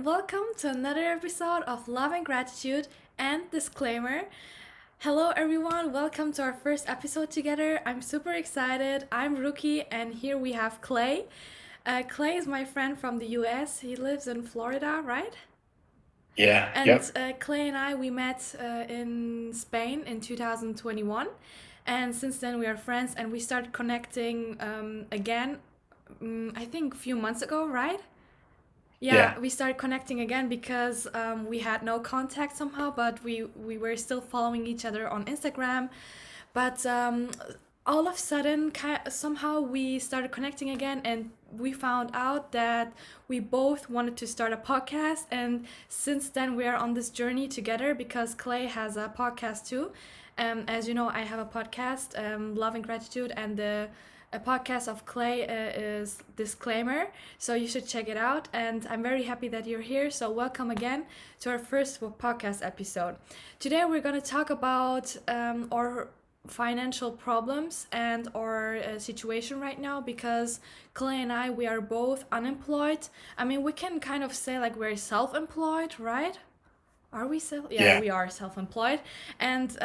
and welcome to another episode of Love and Gratitude and DisClaymer. Hello, everyone, welcome to our first episode together. I'm super excited. I'm Ruki, and here we have Clay. Clay is my friend from the US. He lives in Florida, right? Yeah, And yep. Clay and I, we met in Spain in 2021. And since then, we are friends and we started connecting again, I think a few months ago, right? Yeah, Yeah. we started connecting again because we had no contact somehow, but we were still following each other on Instagram. But all of a sudden, somehow we started connecting again, and we found out that we both wanted to start a podcast. And since then, we are on this journey together because Clay has a podcast too. As you know, I have a podcast, Love and Gratitude, and the a podcast of Clay is DisClaymer, so you should check it out. And I'm very happy that you're here. So welcome again to our first podcast episode. Today we're gonna talk about our financial problems and our situation right now because Clay and I, we are both unemployed. I mean, we can kind of say like we're self-employed, right? Are we self? Yeah, Yeah. we are self-employed, and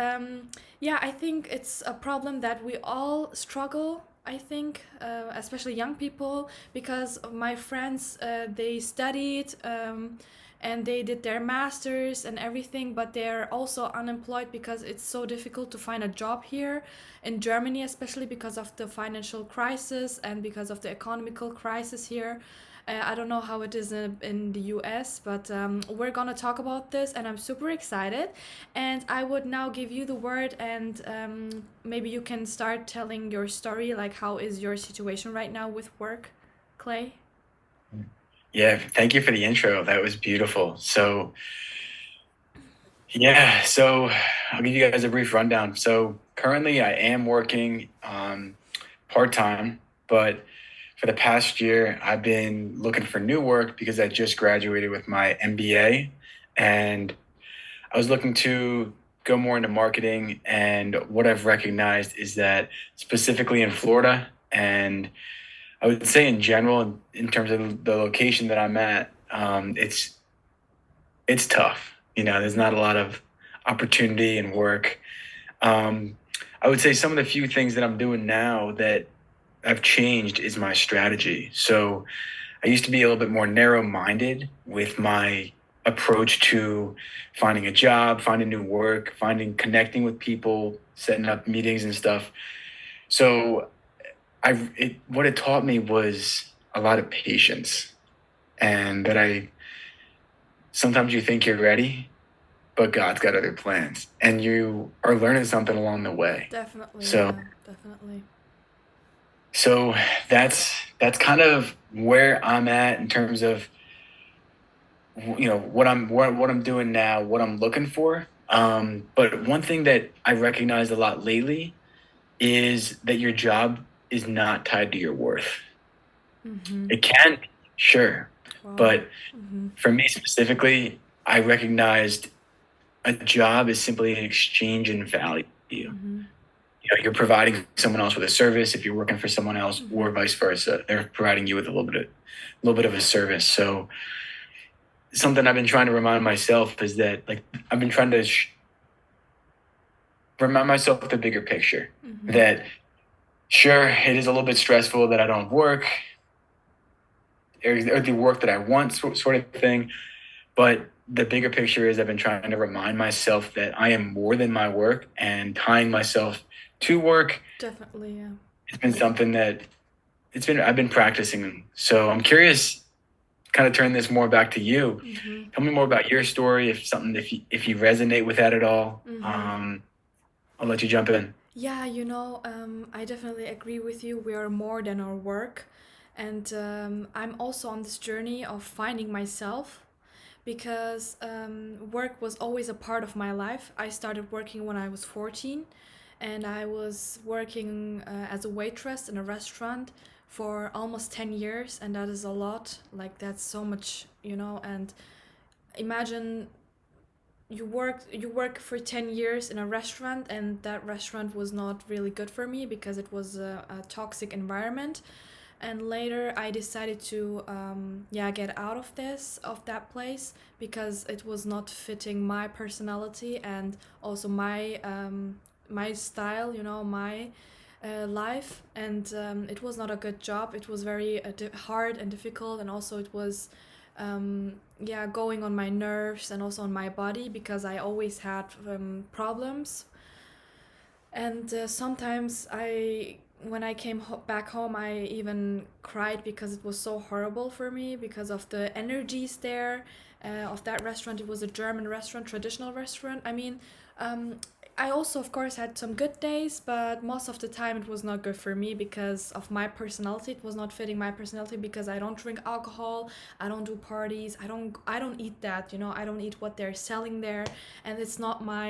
yeah, I think it's a problem that we all struggle. I think, especially young people, because my friends they studied and they did their masters and everything, but they're also unemployed because it's so difficult to find a job here in Germany, especially because of the financial crisis and because of the economical crisis here. I don't know how it is in the US, but we're gonna talk about this, and I'm super excited. And I would now give you the word, and maybe you can start telling your story. Like, how is your situation right now with work, Clay? Yeah. Thank you for the intro. That was beautiful. So I'll give you guys a brief rundown. So currently I am working part-time, but for the past year, I've been looking for new work because I just graduated with my MBA and I was looking to go more into marketing. And what I've recognized is that specifically in Florida and I would say in general, in terms of the location that I'm at, it's tough. There's not a lot of opportunity and work. Um, I would say some of the few things that I'm doing now that I've changed is my strategy. So I used to be a little bit more narrow-minded with my approach to finding a job, finding new work, finding connecting with people, setting up meetings and stuff. So what it taught me was a lot of patience and that I sometimes you think you're ready, but God's got other plans and you are learning something along the way. Definitely, So yeah, definitely. so that's kind of where I'm at in terms of what I'm doing now, what I'm looking for. But one thing that I recognized a lot lately is that your job is not tied to your worth. Mm-hmm. It can be, sure, Wow. but Mm-hmm. for me specifically, I recognized a job is simply an exchange in value. Mm-hmm. You're providing someone else with a service if you're working for someone else, Mm-hmm. or vice versa. They're providing you with a little bit of a service. So something I've been trying to remind myself is that like I've been trying to remind myself of the bigger picture. Mm-hmm. That sure, it is a little bit stressful that I don't work or the work that I want, sort of thing. But the bigger picture is I've been trying to remind myself that I am more than my work and tying myself to work. Definitely, yeah. It's been something that I've been practicing. So I'm curious, kind of turn this more back to you. Mm-hmm. Tell me more about your story, if you resonate with that at all. Mm-hmm. I'll let you jump in. Yeah, I definitely agree with you. We are more than our work. And I'm also on this journey of finding myself because work was always a part of my life. I started working when I was 14, and I was working as a waitress in a restaurant for almost 10 years, and that is a lot. Like, that's so much, and imagine you work for 10 years in a restaurant, and that restaurant was not really good for me because it was a toxic environment. And later I decided to yeah, get out of that place because it was not fitting my personality and also my style, you know, my life. And it was not a good job. It was very hard and difficult, and also it was yeah, going on my nerves and also on my body because I always had problems. And sometimes when I came back home, I even cried because it was so horrible for me because of the energies there of that restaurant. It was a German restaurant, traditional restaurant. I mean, um, I also, of course, had some good days, but most of the time it was not good for me because of my personality. It was not fitting my personality because I don't drink alcohol, I don't do parties, I don't eat that. You know, I don't eat what they're selling there, and it's not my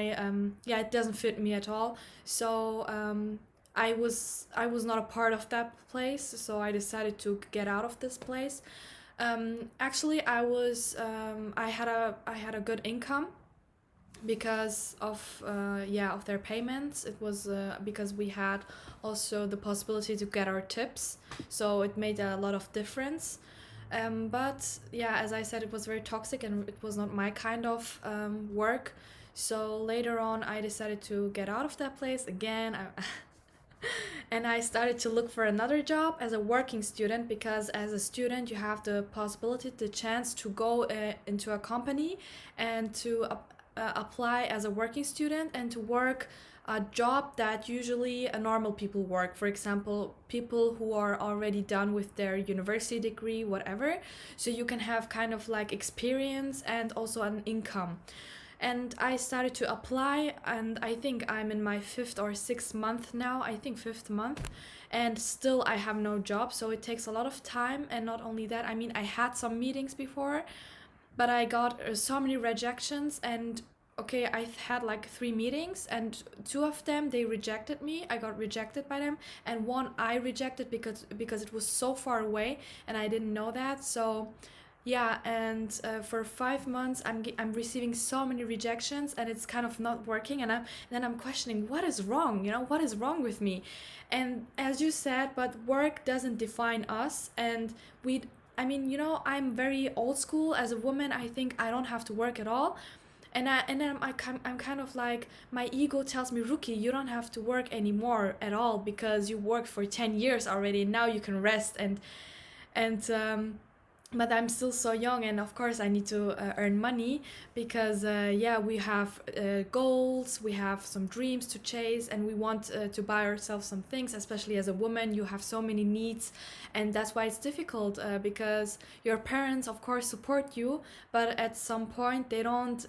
yeah, it doesn't fit me at all. So I was not a part of that place, so I decided to get out of this place. Actually, I had a good income because of yeah, of their payments. It was because we had also the possibility to get our tips, so it made a lot of difference. But yeah, as I said, it was very toxic and it was not my kind of work. So later on, I decided to get out of that place again. And I started to look for another job as a working student because as a student you have the possibility, the chance to go into a company and to apply as a working student and to work a job that usually normal people work. For example, people who are already done with their university degree, whatever. So you can have kind of like experience and also an income. And I started to apply, and I think I'm in my fifth or sixth month now. I think fifth month, and still I have no job. So it takes a lot of time. And not only that, I mean, I had some meetings before, but I got so many rejections. And okay, I had like three meetings, and two of them they rejected me. I got rejected by them, and one I rejected because it was so far away, and I didn't know that. So yeah, and for 5 months, I'm receiving so many rejections, and it's kind of not working. And then I'm questioning what is wrong. You know, what is wrong with me? And as you said, but work doesn't define us, and we. I mean, you know, I'm very old school as a woman. I think I don't have to work at all. And I'm kind of like, my ego tells me, Ruki, you don't have to work anymore at all because you worked for 10 years already. And now you can rest. And but I'm still so young, and of course I need to earn money because yeah, we have goals, we have some dreams to chase, and we want to buy ourselves some things. Especially as a woman, you have so many needs, and that's why it's difficult because your parents, of course, support you, but at some point they don't.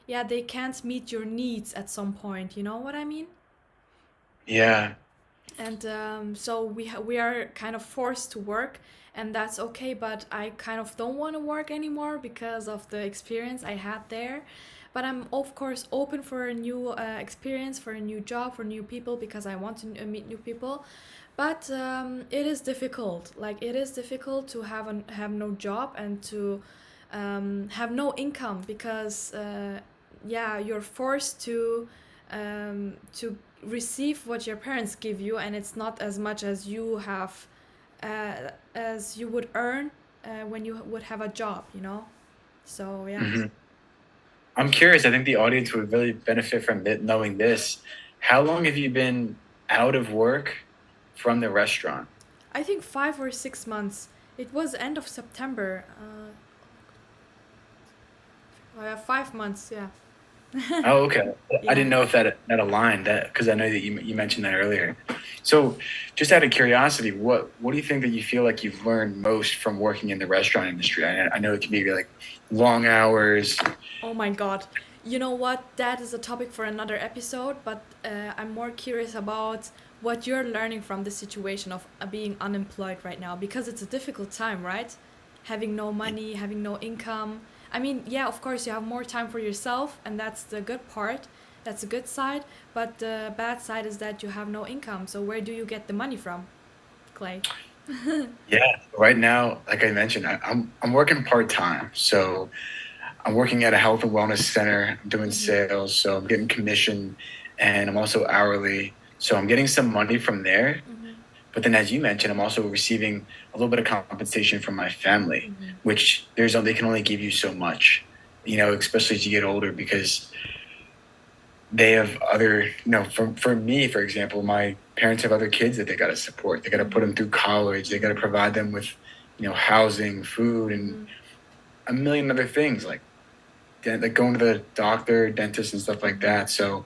Yeah, they can't meet your needs at some point. You know what I mean? Yeah. And so we are kind of forced to work, and that's okay. But I kind of don't want to work anymore because of the experience I had there. But I'm of course open for a new experience, for a new job, for new people because I want to meet new people. But it is difficult. Like, it is difficult to have no job and to have no income because yeah, you're forced to receive what your parents give you, and it's not as much as you have as you would earn when you would have a job, you know. So yeah. Hmm. I'm curious. I think the audience would really benefit from knowing this. How long have you been out of work from the restaurant? I think 5 or 6 months. It was end of September. 5 months, yeah. Oh, okay. I Yeah. didn't know if that aligned that because I know that you mentioned that earlier. So, just out of curiosity, what do you think that you feel like you've learned most from working in the restaurant industry? I know it can be like long hours. Oh my god. You know what? That is a topic for another episode, but I'm more curious about what you're learning from the situation of being unemployed right now because it's a difficult time, right? Having no money, having no income. I mean, yeah, of course, you have more time for yourself, and that's the good part. That's the good side, but the bad side is that you have no income. So, where do you get the money from, Clay? Yeah, right now, like I mentioned, I'm working part time. So I'm working at a health and wellness center. I'm doing Mm-hmm. sales, so I'm getting commission, and I'm also hourly. So I'm getting some money from there. Mm-hmm. But then, as you mentioned, I'm also receiving a little bit of compensation from my family, Mm-hmm. which they can only give you so much, especially as you get older, because they have other, for me, for example, my parents have other kids that they got to support. They got to put them Mm-hmm. through college. They got to Mm-hmm. provide them with, housing, food, and Mm-hmm. a million other things like going to the doctor, dentist, and stuff like Mm-hmm. that. So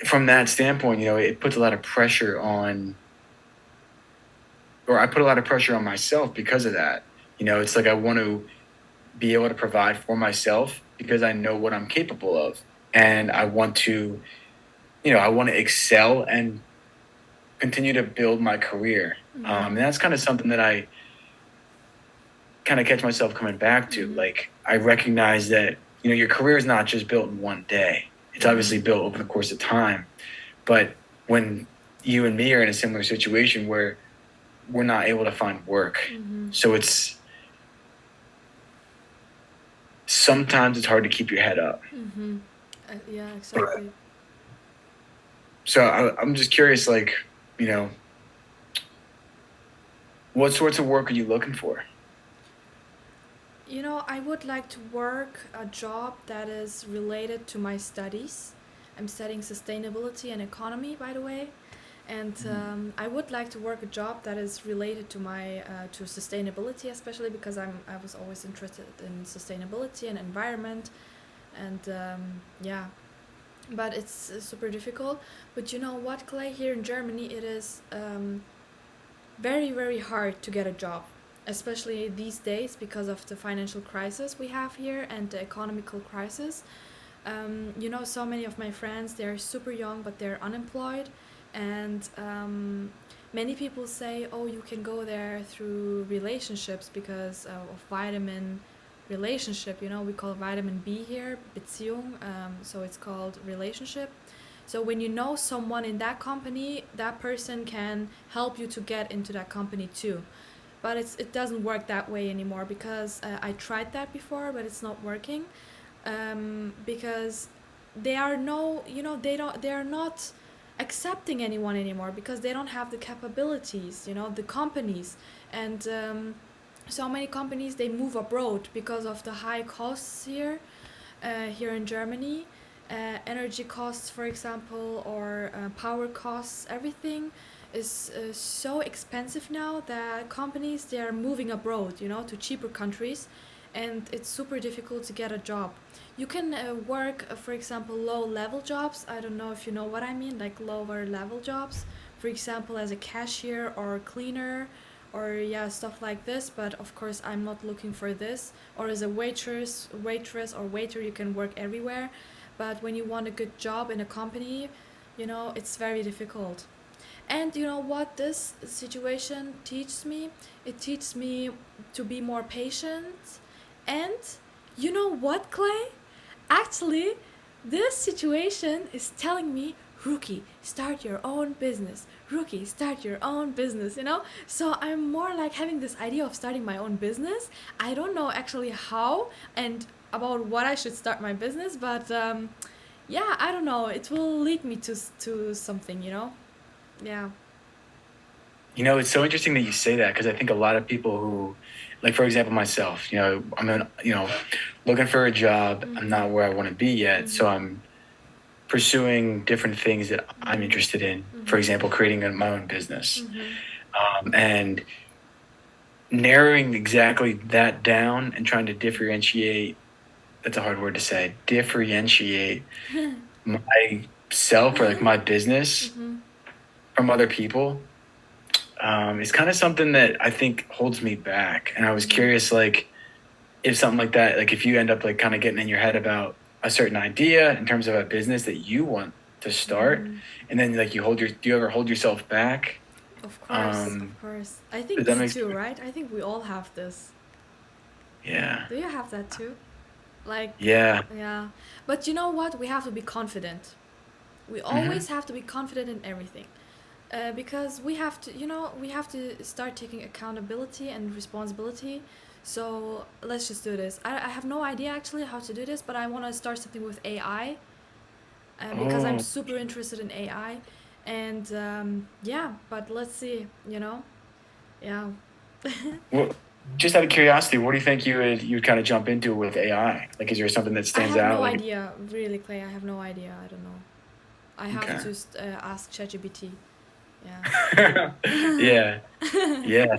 from that standpoint, it puts a lot of pressure on, or I put a lot of pressure on myself because of that. It's like I want to be able to provide for myself because I know what I'm capable of, and I want to excel and continue to build my career. Mm-hmm. And that's kind of something that I kind of catch myself coming back to. Mm-hmm. Like I recognize that your career is not just built in one day. It's Mm-hmm. obviously built over the course of time. But when you and me are in a similar situation where we're not able to find work, Mm-hmm. so it's sometimes it's hard to keep your head up. Mm-hmm. Yeah, But exactly. so I'm just curious, like, you know, what sorts of work are you looking for? I would like to work a job that is related to my studies. I'm studying sustainability and economy, by the way, and I would like to work a job that is related to my to sustainability, especially because I was always interested in sustainability and environment, and yeah, but it's super difficult. But you know what, Clay? Here in Germany, it is very, very hard to get a job, especially these days because of the financial crisis we have here and the economical crisis. So many of my friends, they're super young, but they're unemployed. And many people say, oh, you can go there through relationships because of vitamin relationship. We call vitamin B here, Beziehung. So it's called relationship. So when you know someone in that company, that person can help you to get into that company too. But it doesn't work that way anymore because I tried that before, but it's not working because they are no, they are not accepting anyone anymore because they don't have the capabilities, the companies, and so many companies they move abroad because of the high costs here in Germany. Energy costs, for example, or power costs, everything is so expensive now that companies they are moving abroad, to cheaper countries, and it's super difficult to get a job. You can work, for example, low level jobs. I don't know if you know what I mean, like lower level jobs. For example, as a cashier or cleaner, or yeah, stuff like this. But of course, I'm not looking for this. Or as a waitress or waiter, you can work everywhere. But when you want a good job in a company, it's very difficult. And you know what this situation teaches me? It teaches me to be more patient. And you know what, Clay? Actually, this situation is telling me, Ruki, start your own business. Ruki, start your own business, So I'm more like having this idea of starting my own business. I don't know actually how and about what I should start my business, but yeah, I don't know. It will lead me to something, Yeah. It's so interesting that you say that because I think a lot of people who, like for example, myself, looking for a job. I'm Mhm. not where I want to be yet, so Mhm. I'm pursuing different things that I'm Mhm. interested in. For Mhm. example, creating my own business, Mhm. and narrowing exactly that down and trying to differentiate. That's a hard word to say. Differentiate myself or like my business Mhm. from other people is kind of something that I think holds me back. And I was Mhm. curious, like, if something like that, like if you end up like kind of getting in your head about a certain idea in terms of a business that you want to start, Mhm. and then like do you ever hold yourself back? Of course, of Um, course. I does think that you make too, sense? right? I think we all have this. Yeah. Do you have that too? Like, Yeah. yeah. But you know what? We have to be confident. We Hmm. always have to be confident in everything. Because we have to start taking accountability and responsibility. So let's just do this. I have no idea actually how to do this, but I want to start something with AI because I'm Oh, super interested in AI. And yeah, but let's see, you know? Yeah. Well, just out of curiosity, what do you think you'd kind of jump into with AI? Like, is there something that I stands have out? no Like, idea, really, Clay. I have no idea. I don't know. I have okay. to ask ChatGPT. Yeah. Yeah, yeah,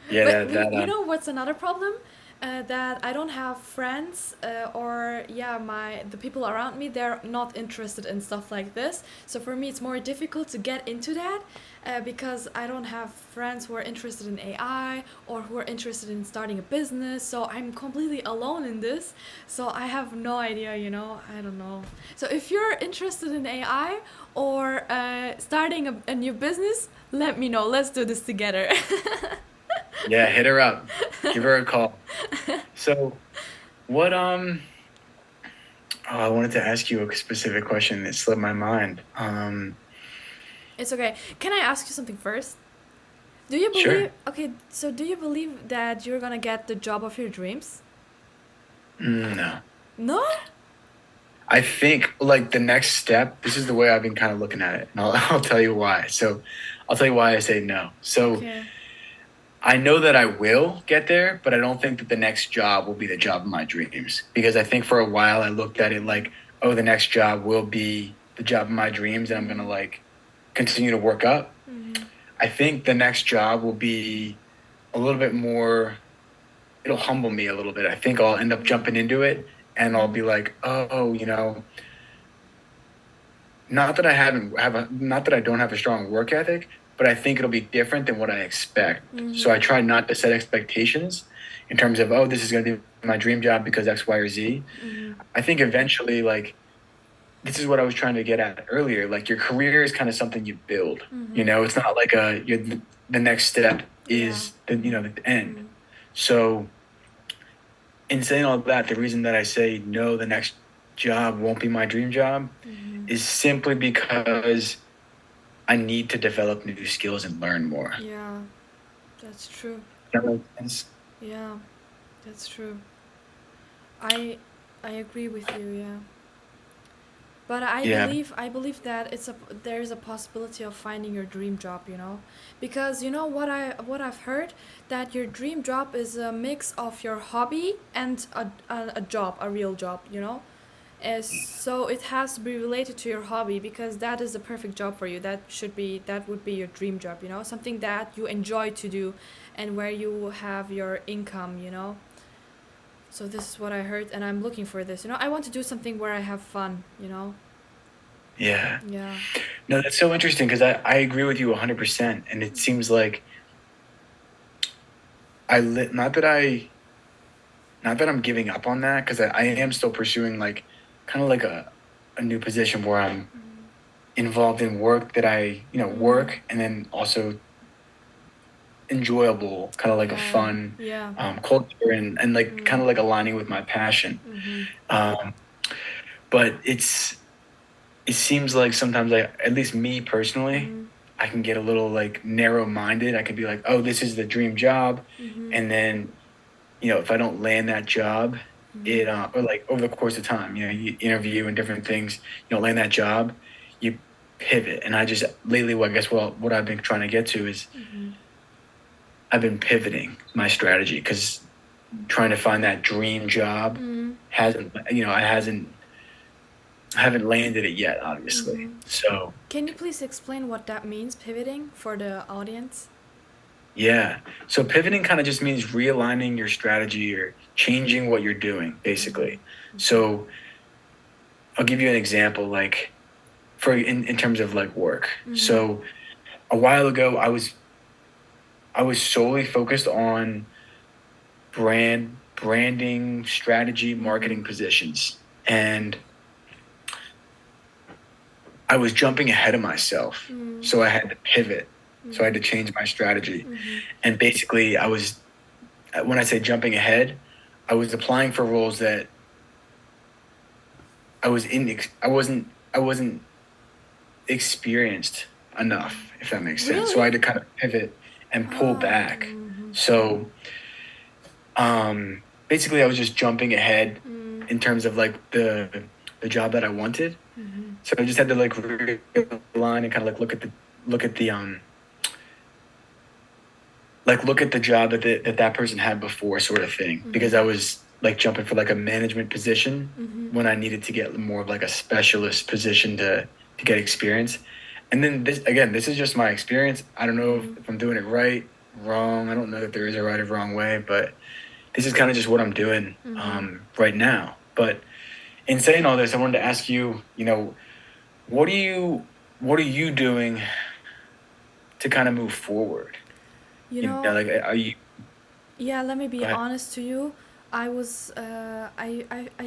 yeah. But That that you know what's another problem? That I don't have friends, or yeah, the people around me, they're not interested in stuff like this. So for me, it's more difficult to get into that, because I don't have friends who are interested in AI or who are interested in starting a business. So I'm completely alone in this. So I have no idea. I don't know. So if you're interested in AI or starting a new business, let me know. Let's do this together. Yeah, hit her up. Give her a call. So, what oh, I wanted to ask you a specific question that slipped my mind. It's okay. Can I ask you something first? Do you believe? Sure. Okay, so do you believe that you're gonna get the job of your dreams? No. No? I think like the next step, this is the way I've been kind of looking at it, and I'll tell you why. So, I'll tell you why I say no. So, Okay. I know that I will get there, but I don't think that the next job will be the job of my dreams because I think for a while I looked at it like, oh, the next job will be the job of my dreams, and I'm gonna like continue to work up. I think the next job will be a little bit more, it'll humble me a little bit. I think I'll end up jumping into it and I'll be like, oh, not that I don't have a strong work ethic, but I think it'll be different than what I expect. So I try not to set expectations in terms of, oh, this is going to be my dream job because X, Y, or Z. I think eventually, like, this is what I was trying to get at earlier. Like, your career is kind of something you build. It's not like the next step Yeah. is the end. So in saying all that, the reason that I say no, the next job won't be my dream job is simply because I need to develop new skills and learn more. Yeah, that's true. That makes sense. Yeah, that's true. I I agree with you. Yeah. But I Yeah. believe I believe that there's a possibility of finding your dream job. Because you know what I've heard, that your dream job is a mix of your hobby and a job, a real job. So it has to be related to your hobby, because that is the perfect job for you. That would be your dream job. Something that you enjoy to do, and where you have your income. So this is what I heard, and I'm looking for this. I want to do something where I have fun. Yeah. Yeah. No, that's so interesting because I agree with you 100%. And it seems like not that I'm giving up on that because I am still pursuing like kind of like a new position where I'm involved in work that work and then also enjoyable, kind of like a fun Yeah. culture and like kind of like aligning with my passion. Um, but it seems like sometimes at least me personally, I can get a little like narrow minded. I can be like, oh, this is the dream job. And then, if I don't land that job, or like over the course of time, you interview and different things, you don't land that job, you pivot. And I just lately, I guess, well, what I've been trying to get to is I've been pivoting my strategy because trying to find that dream job hasn't, I haven't landed it yet, obviously. So Can you please explain what that means, pivoting, for the audience? yeah. So pivoting kind of just means realigning your strategy or changing what you're doing, basically. So I'll give you an example, like in terms of like work. So a while ago, I was solely focused on branding, strategy, marketing positions. And I was jumping ahead of myself. So I had to pivot. So I had to change my strategy. And basically when I say jumping ahead, I was applying for roles that I wasn't experienced enough, if that makes sense. So I Really? had to kind of pivot and pull Oh. back. So basically I was just jumping ahead in terms of like the job that I wanted. So I just had to like realize line and kind of like look at the like look at the job that person had before, sort of thing, because I was like jumping for like a management position when I needed to get more of like a specialist position to get experience. And then this is just my experience. I don't know if I'm doing it right, wrong. I don't know that there is a right or wrong way, but this is kind of just what I'm doing right now. But in saying all this, I wanted to ask you, what are you what are you doing to kind of move forward? You know, Like, are you? yeah, let me Go be ahead. honest to you. I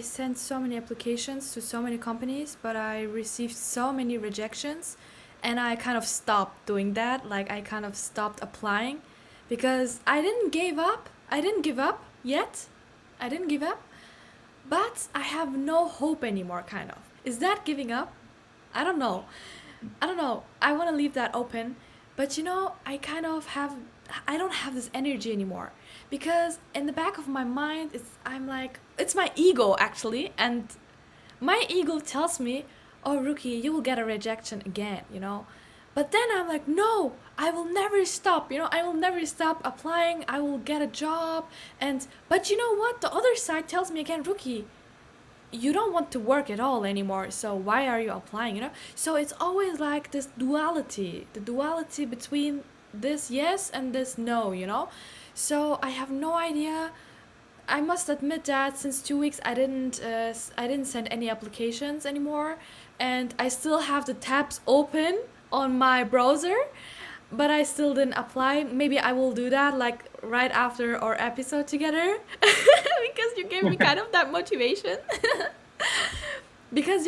sent so many applications to so many companies, but I received so many rejections, and I kind of stopped doing that. Like, I kind of stopped applying because I didn't give up. I didn't give up yet. I didn't give up, but I have no hope anymore, kind of. Is that giving up? I don't know. I don't know. I want to leave that open, but I kind of have. I don't have this energy anymore because in the back of my mind, I'm like, it's my ego actually, and my ego tells me, "Oh, Ruki, you will get a rejection again." But then I'm like, no, I will never stop. I will never stop applying. I will get a job, and but you know what? The other side tells me again, Ruki, you don't want to work at all anymore, so why are you applying? So it's always like this duality, the duality between this yes and this no. So I have no idea. I must admit that since 2 weeks I didn't send any applications anymore, and I still have the tabs open on my browser, but I still didn't apply. Maybe I will do that like right after our episode together because you gave me kind of that motivation. Because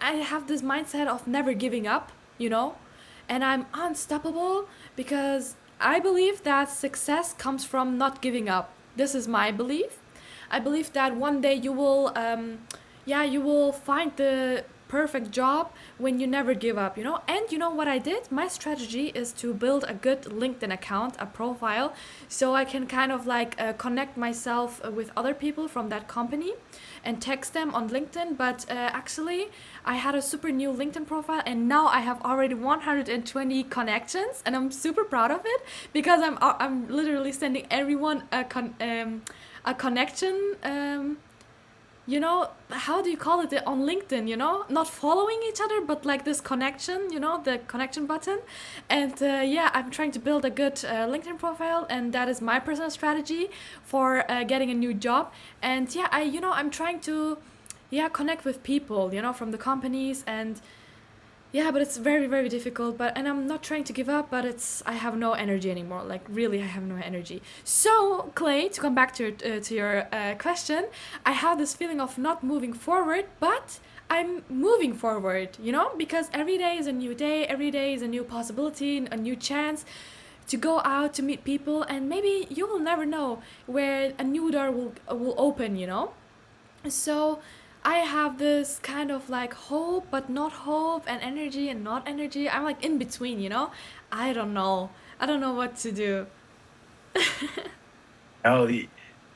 I have this mindset of never giving up, you know, and I'm unstoppable because I believe that success comes from not giving up. This is my belief. I believe that one day you will find the perfect job when you never give up. And you know what I did? My strategy is to build a good LinkedIn account, a profile, so I can kind of like connect myself with other people from that company and text them on LinkedIn. But actually, I had a super new LinkedIn profile, and now I have already 120 connections, and I'm super proud of it because I'm literally sending everyone a connection. How do you call it on LinkedIn? Not following each other, but like this connection. The connection button. And yeah, I'm trying to build a good LinkedIn profile, and that is my personal strategy for getting a new job. And yeah, I'm trying to, yeah, connect with people, from the companies. And yeah, but it's very, very difficult. And I'm not trying to give up, but I have no energy anymore. Like, really, I have no energy. So, Clay, to come back to your question, I have this feeling of not moving forward, but I'm moving forward, because every day is a new day, every day is a new possibility, a new chance to go out to meet people, and maybe you will never know where a new door will open. So I have this kind of like hope, but not hope, and energy and not energy. I'm like in between. I don't know. I don't know what to do. Oh, the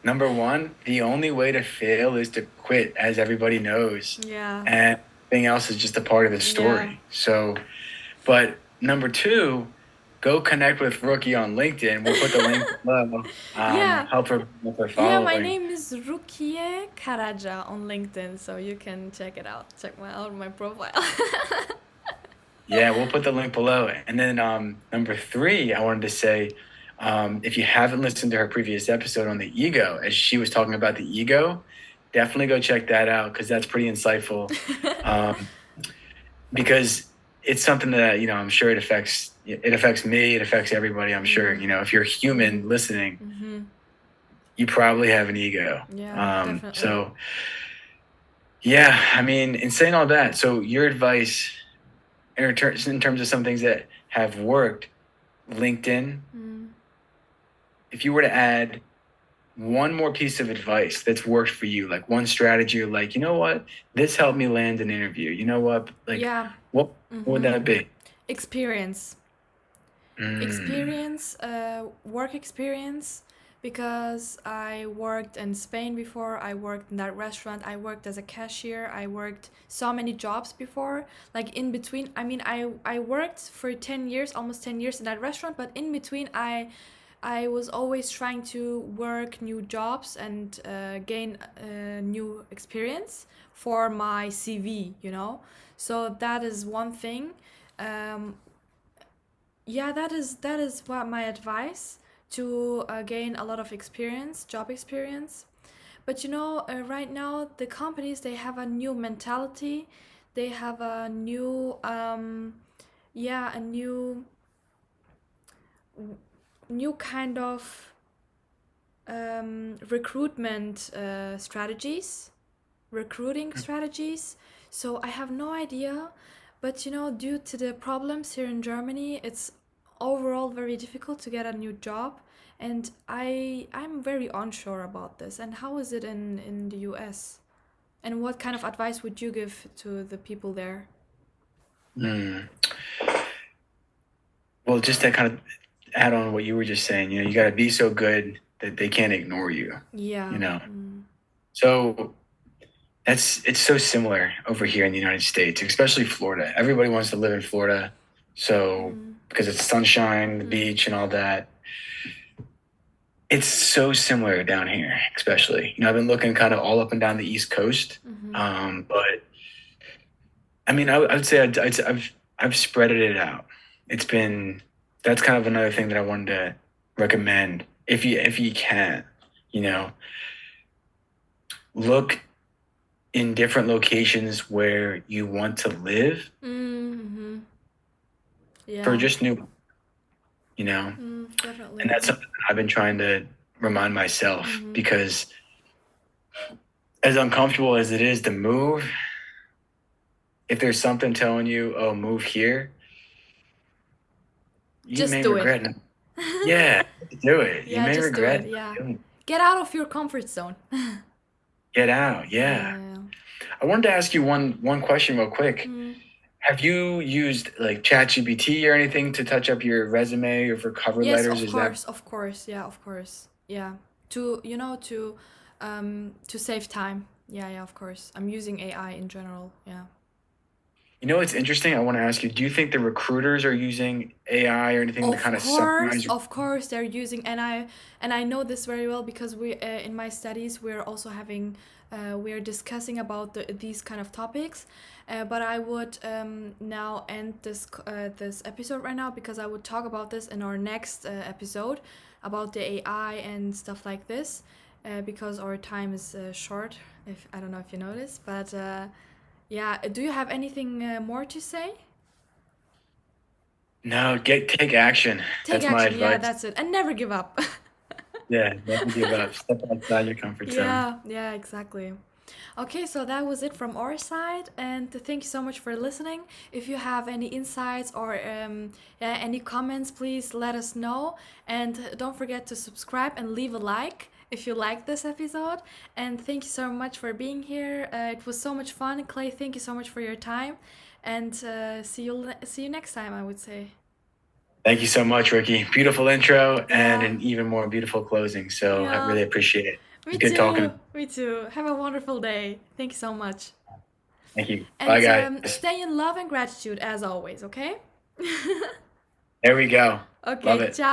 number one, the only way to fail is to quit, as everybody knows, Yeah. and everything else is just a part of the Yeah. story. So, but number two, go connect with Rookie on LinkedIn. We'll put the link below. Yeah. Help her with her Yeah, my following. name is Rukiye Karaja on LinkedIn, so you can check it out. Check out my profile. Yeah, we'll put the link below. And then number three, I wanted to say, if you haven't listened to her previous episode on the ego, as she was talking about the ego, definitely go check that out because that's pretty insightful. Um, because it's something that I'm sure it affects me, it affects everybody. I'm sure if you're human listening, you probably have an ego. Yeah, definitely. So yeah, I mean, in saying all that, so your advice in terms of some things that have worked, LinkedIn, if you were to add one more piece of advice that's worked for you, like one strategy, you're like, you know what, this helped me land an interview. You know what, like, Yeah. what would that be? Experience. Mm, Experience, work experience, because I worked in Spain before. I worked in that restaurant. I worked as a cashier. I worked so many jobs before. Like in between, I mean, I worked for 10 years, almost 10 years in that restaurant, but in between, I was always trying to work new jobs and gain new experience for my CV, you know? So that is one thing. Um, yeah, that is what my advice to gain a lot of experience, job experience. But you know, right now the companies they have a new mentality. They have a new yeah, a new kind of recruitment strategies, recruiting strategies. So I have no idea, but you know, due to the problems here in Germany, it's overall very difficult to get a new job, and I'm very unsure about this. And how is it in the US? And what kind of advice would you give to the people there? Mm. Well, just to kind of add on what you were just saying, you got to be so good that they can't ignore you, you Yeah. know. So it's so similar over here in the United States, especially Florida. Everybody wants to live in Florida, so because it's sunshine, the beach, and all that. It's so similar down here, especially. I've been looking kind of all up and down the East Coast, but I mean, I'd say I've spread it out. It's been That's kind of another thing that I wanted to recommend. If you can, you know, look in different locations where you want to live Mm-hmm. for Yeah. just new, you know, Definitely. and that's something that I've been trying to remind myself because as uncomfortable as it is to move, if there's something telling you, "Oh, move here," you Just may do it. regret it. Yeah, do it. You Yeah, may just do it. regret Yeah. doing it. Get out of your comfort zone. Get out. Yeah. Yeah. I wanted to ask you one question real quick. Have you used like ChatGPT or anything to touch up your resume or for cover Yes, letters? of Is that course, of course. Yeah, of course. Yeah. To, you know, to save time. Yeah, yeah, of course. I'm using AI in general. Yeah. It's interesting? I want to ask you, do you think the recruiters are using AI or anything to kind of summarize? Of course, they're using, and I know this very well because we in my studies we're also having we're discussing about these kind of topics, but I would now end this episode right now because I would talk about this in our next episode about the AI and stuff like this, because our time is short. If I don't know if you noticed, but yeah, do you have anything more to say? No, take action. Take That's my action, yeah, advice. that's it. And never give up. Yeah, never give up. Step outside your comfort zone. Yeah, yeah, exactly. Okay, so that was it from our side, and thank you so much for listening. If you have any insights or yeah, any comments, please let us know. And don't forget to subscribe and leave a like if you like this episode. And thank you so much for being here. It was so much fun. Clay, thank you so much for your time. And see you next time, I would say. Thank you so much, Ricky. Beautiful intro and Yeah, an even more beautiful closing. So I yeah. really appreciate it. Me It's good talking. too. Me too. Have a wonderful day. Thank you so much. Thank you. Bye, And guys. stay in love and gratitude as always, okay? There we go. Love Okay, it. ciao.